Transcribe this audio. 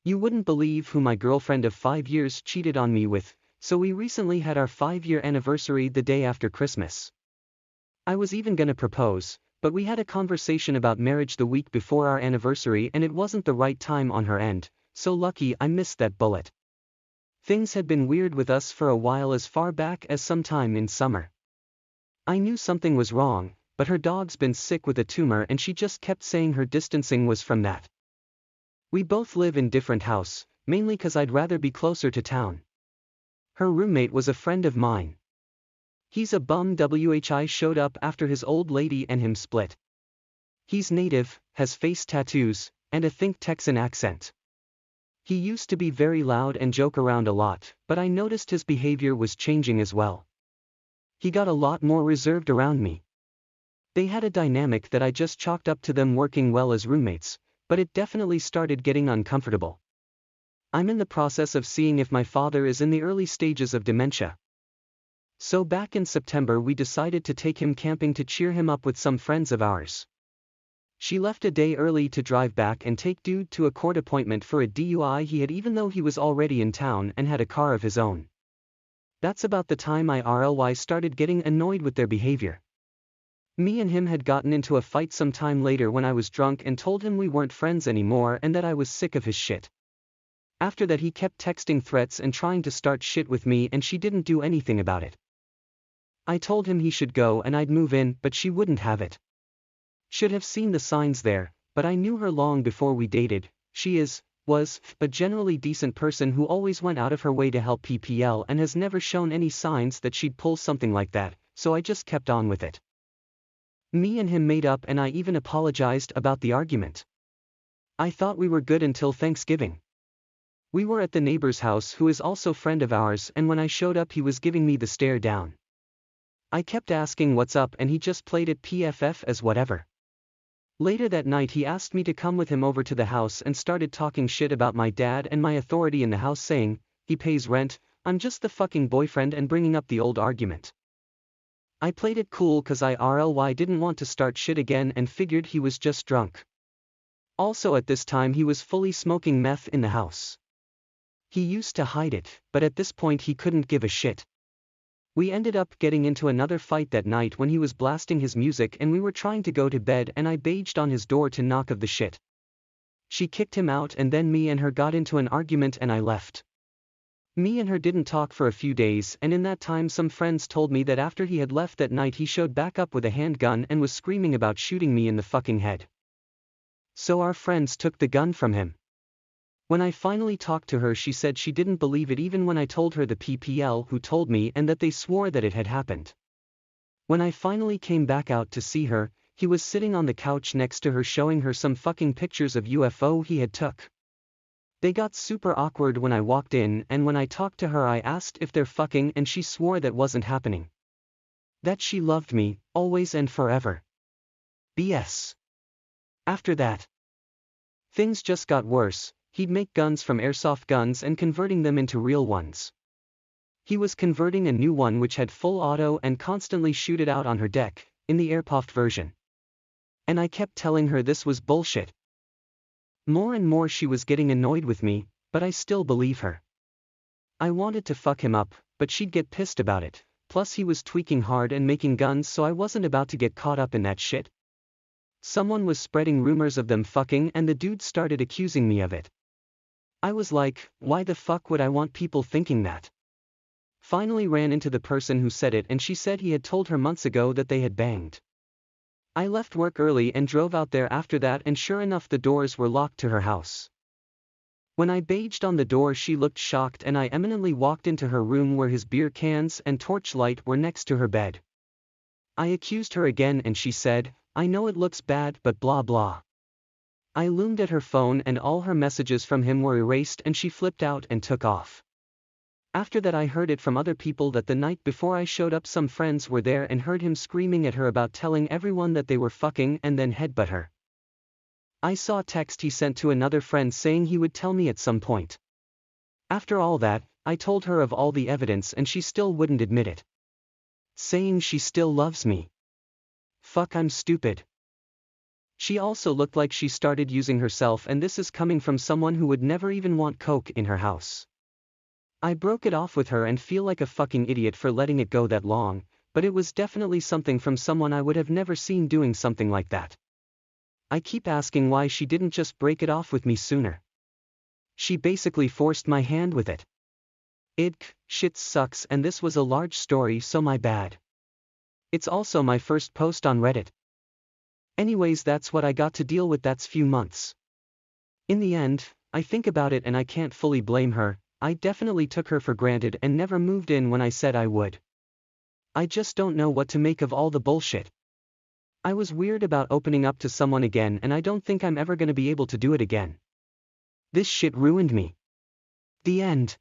You wouldn't believe who my girlfriend of 5 years cheated on me with, so we recently had our 5-year anniversary the day after Christmas. I was even gonna propose, but we had a conversation about marriage the week before our anniversary and it wasn't the right time on her end, so lucky I missed that bullet. Things had been weird with us for a while, as far back as sometime in summer. I knew something was wrong, but her dog's been sick with a tumor and she just kept saying her distancing was from that. We both live in different house, mainly cause I'd rather be closer to town. Her roommate was a friend of mine. He's a bum. Whi showed up after his old lady and him split. He's native, has face tattoos, and a think Texan accent. He used to be very loud and joke around a lot, but I noticed his behavior was changing as well. He got a lot more reserved around me. They had a dynamic that I just chalked up to them working well as roommates, but it definitely started getting uncomfortable. I'm in the process of seeing if my father is in the early stages of dementia. So back in September we decided to take him camping to cheer him up with some friends of ours. She left a day early to drive back and take dude to a court appointment for a DUI he had, even though he was already in town and had a car of his own. That's about the time I started getting annoyed with their behavior. Me and him had gotten into a fight some time later when I was drunk and told him we weren't friends anymore and that I was sick of his shit. After that he kept texting threats and trying to start shit with me and she didn't do anything about it. I told him he should go and I'd move in, but she wouldn't have it. Should have seen the signs there, but I knew her long before we dated. She was a generally decent person who always went out of her way to help PPL and has never shown any signs that she'd pull something like that, so I just kept on with it. Me and him made up and I even apologized about the argument. I thought we were good until Thanksgiving. We were at the neighbor's house who is also friend of ours, and when I showed up he was giving me the stare down. I kept asking what's up and he just played it PFF as whatever. Later that night he asked me to come with him over to the house and started talking shit about my dad and my authority in the house, saying, he pays rent, I'm just the fucking boyfriend, and bringing up the old argument. I played it cool cause I didn't want to start shit again and figured he was just drunk. Also at this time he was fully smoking meth in the house. He used to hide it, but at this point he couldn't give a shit. We ended up getting into another fight that night when he was blasting his music and we were trying to go to bed and I banged on his door to knock off the shit. She kicked him out and then me and her got into an argument and I left. Me and her didn't talk for a few days, and in that time some friends told me that after he had left that night he showed back up with a handgun and was screaming about shooting me in the fucking head. So our friends took the gun from him. When I finally talked to her she said she didn't believe it even when I told her the PPL who told me and that they swore that it had happened. When I finally came back out to see her, he was sitting on the couch next to her showing her some fucking pictures of UFO he had took. They got super awkward when I walked in, and when I talked to her I asked if they're fucking and she swore that wasn't happening. That she loved me, always and forever. BS. After that, things just got worse. He'd make guns from airsoft guns and converting them into real ones. He was converting a new one which had full auto and constantly shoot it out on her deck, in the airsoft version. And I kept telling her this was bullshit. More and more she was getting annoyed with me, but I still believe her. I wanted to fuck him up, but she'd get pissed about it, plus he was tweaking hard and making guns, so I wasn't about to get caught up in that shit. Someone was spreading rumors of them fucking and the dude started accusing me of it. I was like, why the fuck would I want people thinking that? Finally ran into the person who said it and she said he had told her months ago that they had banged. I left work early and drove out there after that, and sure enough the doors were locked to her house. When I banged on the door she looked shocked and I eminently walked into her room where his beer cans and torchlight were next to her bed. I accused her again and she said, I know it looks bad but blah blah. I loomed at her phone and all her messages from him were erased and she flipped out and took off. After that I heard it from other people that the night before I showed up some friends were there and heard him screaming at her about telling everyone that they were fucking and then headbutt her. I saw a text he sent to another friend saying he would tell me at some point. After all that, I told her of all the evidence and she still wouldn't admit it. Saying she still loves me. Fuck, I'm stupid. She also looked like she started using herself, and this is coming from someone who would never even want coke in her house. I broke it off with her and feel like a fucking idiot for letting it go that long, but it was definitely something from someone I would have never seen doing something like that. I keep asking why she didn't just break it off with me sooner. She basically forced my hand with it. Shit sucks, and this was a large story, so my bad. It's also my first post on Reddit. Anyways, that's what I got to deal with. That's few months. In the end, I think about it and I can't fully blame her. I definitely took her for granted and never moved in when I said I would. I just don't know what to make of all the bullshit. I was weird about opening up to someone again, and I don't think I'm ever gonna be able to do it again. This shit ruined me. The end.